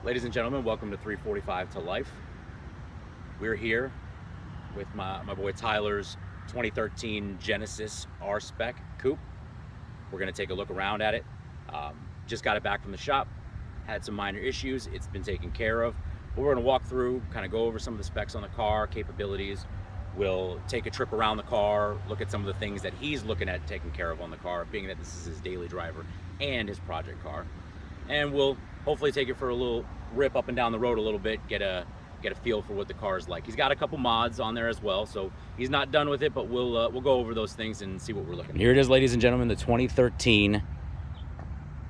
Ladies and gentlemen, welcome to 345 to Life. We're here with my boy Tyler's 2013 Genesis R-Spec Coupe. We're going to take a look around at it. Just got it back from the shop. Had some minor issues. It's been taken care of. But we're going to walk through, kind of go over some of the specs on the car, capabilities. We'll take a trip around the car, look at some of the things that he's looking at taking care of on the car, being that this is his daily driver and his project car. And we'll hopefully take it for a little rip up and down the road a little bit, get a feel for what the car is like. He's got a couple mods on there as well, so he's not done with it, but we'll go over those things and see what we're looking at. Here it is, ladies and gentlemen, the 2013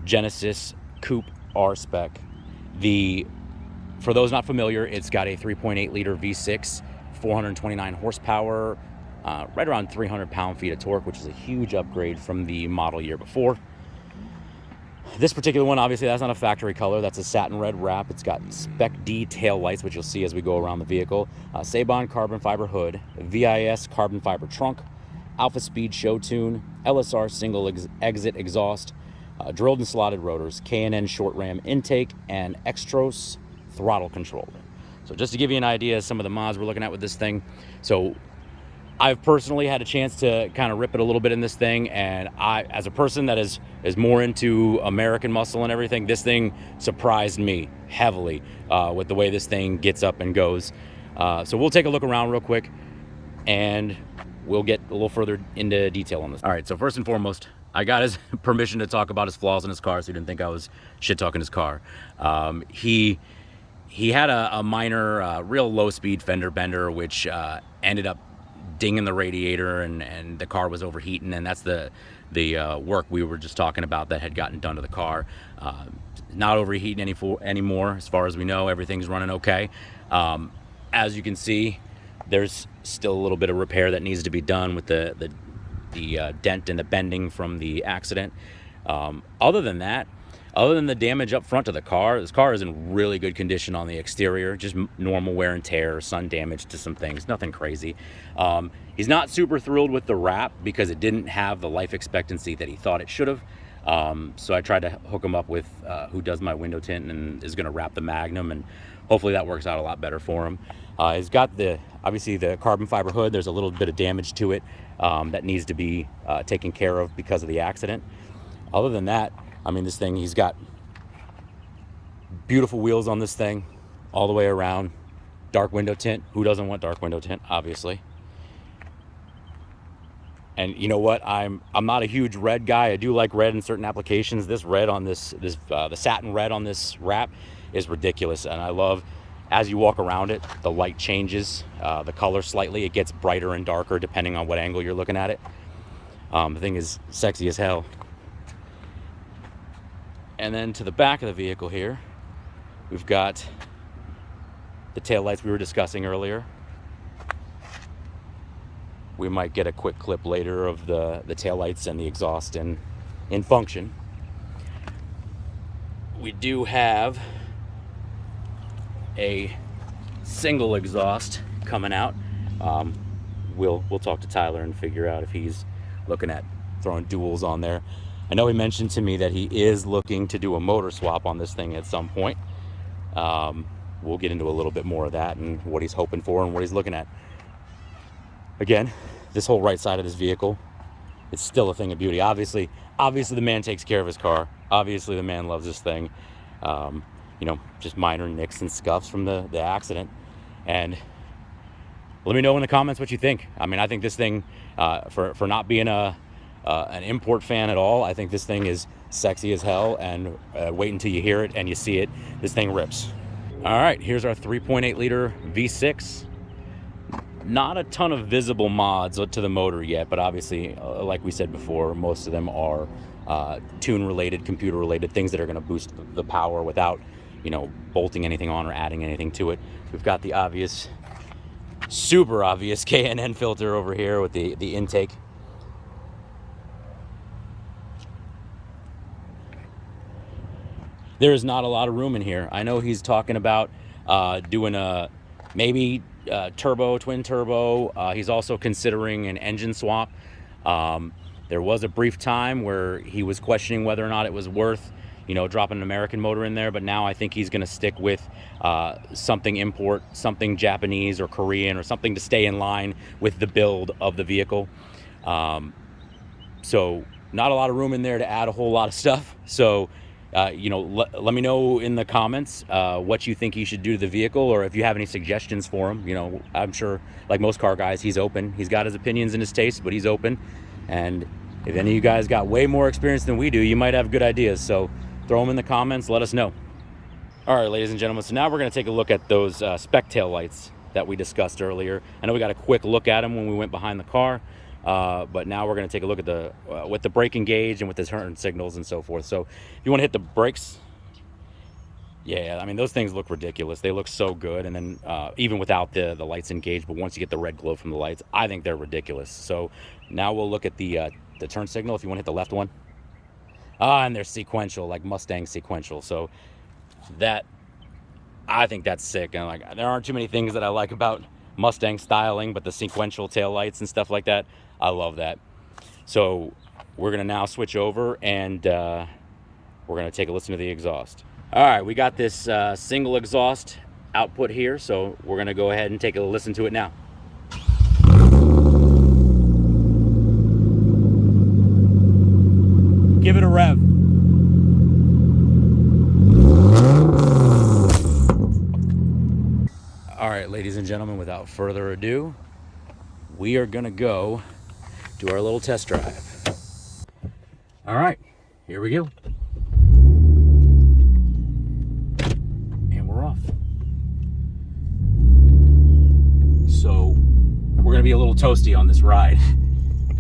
Genesis Coupe R-Spec. For those not familiar, it's got a 3.8 liter V6, 429 horsepower, right around 300 pound-feet of torque, which is a huge upgrade from the model year before. This particular one, obviously, that's not a factory color. That's a Satin Red Wrap. It's got Spec D Taillights, which you'll see as we go around the vehicle. Seibon carbon fiber hood, VIS carbon fiber trunk, Alpha Speed show tune, LSR single exit exhaust, drilled and slotted rotors, K&N Short Ram Intake, and Xtros throttle control. So just to give you an idea of some of the mods we're looking at with this thing. So I've personally had a chance to kind of rip it a little bit in this thing, and I, as a person that is more into American muscle and everything, this thing surprised me heavily with the way this thing gets up and goes. So we'll take a look around real quick, and we'll get a little further into detail on this. All right, so first and foremost, I got his permission to talk about his flaws in his car, so he didn't think I was shit-talking his car. He had a minor, real low-speed fender bender, which ended up dinging the radiator, and the car was overheating, and that's the work we were just talking about that had gotten done to the car. Not overheating anymore, as far as we know. Everything's running okay. As you can see, there's still a little bit of repair that needs to be done with the dent and the bending from the accident. Other than that, other than the damage up front of the car, this car is in really good condition on the exterior, just normal wear and tear, sun damage to some things, nothing crazy. He's not super thrilled with the wrap because it didn't have the life expectancy that he thought it should have. So I tried to hook him up with who does my window tint and is going to wrap the Magnum, and hopefully that works out a lot better for him. He's got obviously the carbon fiber hood. There's a little bit of damage to it that needs to be taken care of because of the accident. Other than that, I mean, this thing, he's got beautiful wheels on this thing all the way around. Dark window tint. Who doesn't want dark window tint, obviously? And you know what? I'm not a huge red guy. I do like red in certain applications. This red on the satin red on this wrap is ridiculous, and I love, as you walk around it, the light changes the color slightly. It gets brighter and darker depending on what angle you're looking at it. The thing is sexy as hell. And then to the back of the vehicle here, we've got the taillights we were discussing earlier. We might get a quick clip later of the taillights and the exhaust in function. We do have a single exhaust coming out. We'll talk to Tyler and figure out if he's looking at throwing duals on there. I know he mentioned to me that he is looking to do a motor swap on this thing at some point. We'll get into a little bit more of that and what he's hoping for and what he's looking at. Again, this whole right side of this vehicle, it's still a thing of beauty. Obviously the man takes care of his car. Obviously the man loves this thing. You know, just minor nicks and scuffs from the accident. And let me know in the comments what you think. I mean, I think this thing, for not being an import fan at all, I think this thing is sexy as hell, and wait until you hear it and you see it. This thing rips. All right, here's our 3.8 liter V6. Not a ton of visible mods to the motor yet, but obviously, like we said before, most of them are tune related, computer related, things that are going to boost the power without, you know, bolting anything on or adding anything to it. We've got the obvious, super obvious K&N filter over here with the intake. There is not a lot of room in here. I know he's talking about doing a maybe turbo, twin turbo. He's also considering an engine swap. There was a brief time where he was questioning whether or not it was worth, dropping an American motor in there, but now I think he's going to stick with something import, something Japanese or Korean, or something to stay in line with the build of the vehicle. So not a lot of room in there to add a whole lot of stuff. So let me know in the comments what you think he should do to the vehicle, or if you have any suggestions for him. I'm sure, like most car guys, he's open. He's got his opinions and his tastes, but he's open. And if any of you guys got way more experience than we do, you might have good ideas. So throw them in the comments, let us know. All right, ladies and gentlemen, so now we're going to take a look at those spec tail lights that we discussed earlier. I know we got a quick look at them when we went behind the car, but now we're going to take a look at with the braking gauge and with the turn signals and so forth. So if you want to hit the brakes, yeah, I mean, those things look ridiculous. They look so good. And then even without the lights engaged, but once you get the red glow from the lights, I think they're ridiculous. So now we'll look at the turn signal. If you want to hit the left one, and they're sequential, like Mustang sequential. So I think that's sick. And like, there aren't too many things that I like about Mustang styling, but the sequential tail lights and stuff like that, I love that. So we're gonna now switch over and we're gonna take a listen to the exhaust. All right, we got this single exhaust output here, so we're gonna go ahead and take a listen to it now. Give it a rev. All right, ladies and gentlemen, without further ado, we are gonna go do our little test drive. All right, here we go. And we're off. So we're gonna be a little toasty on this ride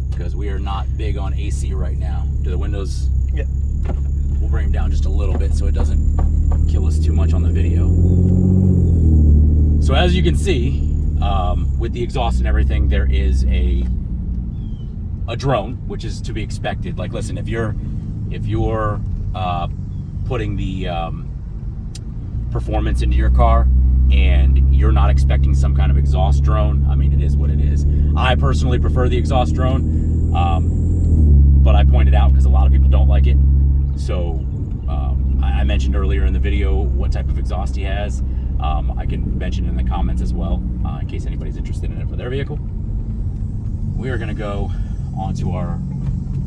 because we are not big on AC right now. Do the windows? Yeah. We'll bring them down just a little bit so it doesn't kill us too much on the video. So as you can see, with the exhaust and everything, there is a drone, which is to be expected. Like, listen, if you're putting the performance into your car and you're not expecting some kind of exhaust drone, I mean, it is what it is. I personally prefer the exhaust drone, but I pointed out because a lot of people don't like it. So I mentioned earlier in the video what type of exhaust he has. I can mention it in the comments as well, in case anybody's interested in it for their vehicle. We are going to go onto our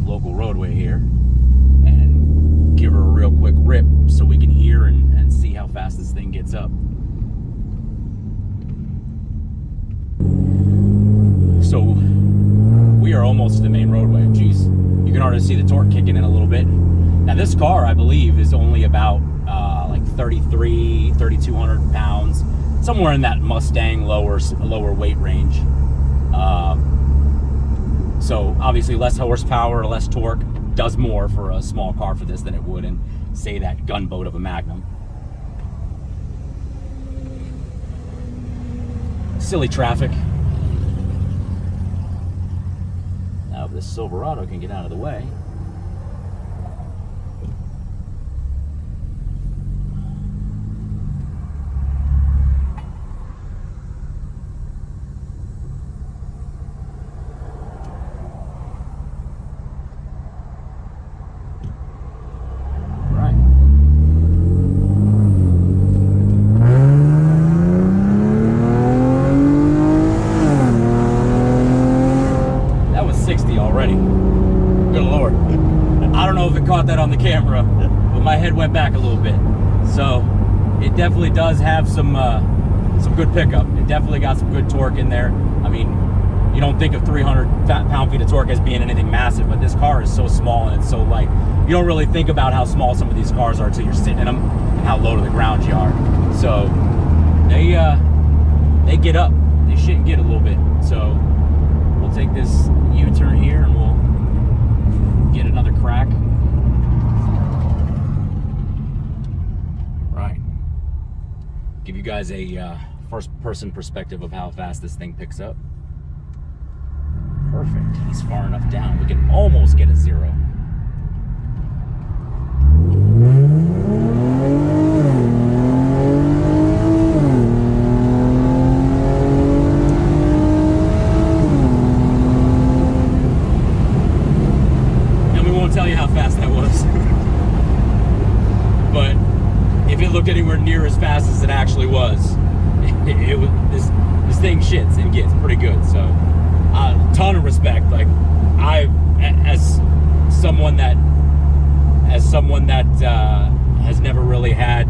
local roadway here and give her a real quick rip so we can hear and see how fast this thing gets up. So we are almost to the main roadway. Jeez, you can already see the torque kicking in a little bit. Now this car, I believe, is only about like 3,200 pounds, somewhere in that Mustang lower weight range. So obviously less horsepower, less torque does more for a small car for this than it would in, say, that gunboat of a Magnum. Silly traffic. Now if this Silverado can get out of the way. That on the camera, but my head went back a little bit, so it definitely does have some good pickup. It definitely got some good torque in there. I mean, you don't think of 300 pound-feet of torque as being anything massive, but this car is so small and it's so light. You don't really think about how small some of these cars are until you're sitting in them and how low to the ground you are. So they get up. They shouldn't get a little bit. So we'll take this U-turn here and we'll get another crack. Give you guys a first-person perspective of how fast this thing picks up. Perfect. He's far enough down. We can almost get a zero. And we won't tell you how fast that was. anywhere near as fast as it actually was. It was this thing shits and gets pretty good. So ton of respect. Like as someone that has never really had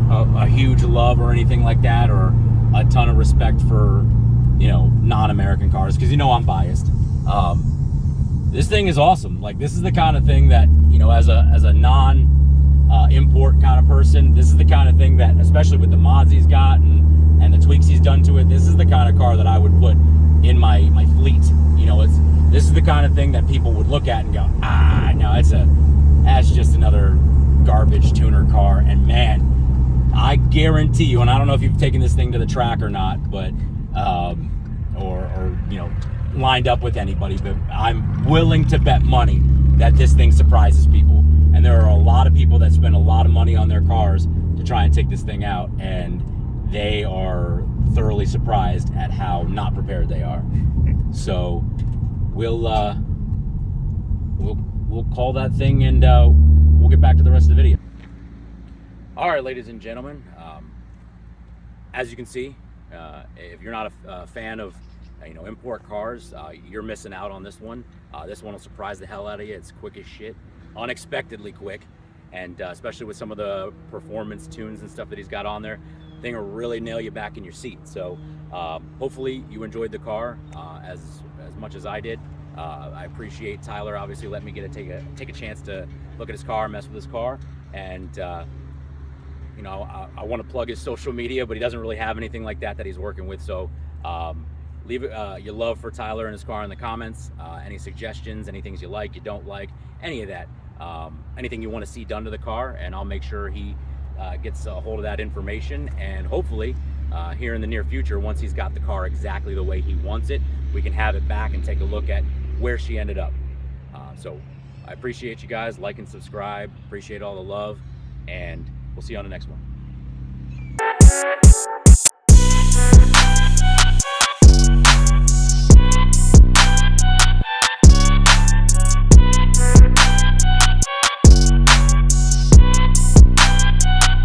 a huge love or anything like that, or a ton of respect for, you know, non-American cars, because, you know, I'm biased. This thing is awesome. Like, this is the kind of thing that, you know, as a non-import kind of person, this is the kind of thing that, especially with the mods he's got and the tweaks he's done to it, this is the kind of car that I would put in my fleet. You know, this is the kind of thing that people would look at and go, no, that's just another garbage tuner car. And man, I guarantee you, and I don't know if you've taken this thing to the track or not, but or you know, lined up with anybody, but I'm willing to bet money that this thing surprises people. And there are a lot of people that spend a lot of money on their cars to try and take this thing out, and they are thoroughly surprised at how not prepared they are. So we'll call that thing, and we'll get back to the rest of the video. All right, ladies and gentlemen, as you can see, if you're not a fan of, you know, import cars, you're missing out on this one. This one will surprise the hell out of you. It's quick as shit, unexpectedly quick, and especially with some of the performance tunes and stuff that he's got on there, thing will really nail you back in your seat. So hopefully you enjoyed the car as much as I did. I appreciate Tyler obviously letting me take a chance to look at his car, mess with his car, and you know, I want to plug his social media, but he doesn't really have anything like that he's working with. So leave your love for Tyler and his car in the comments. Any suggestions, any things you like, you don't like, any of that, anything you want to see done to the car, and I'll make sure he gets a hold of that information. And hopefully here in the near future, once he's got the car exactly the way he wants it, we can have it back and take a look at where she ended up. So I appreciate you guys. Like and subscribe. Appreciate all the love, and we'll see you on the next one.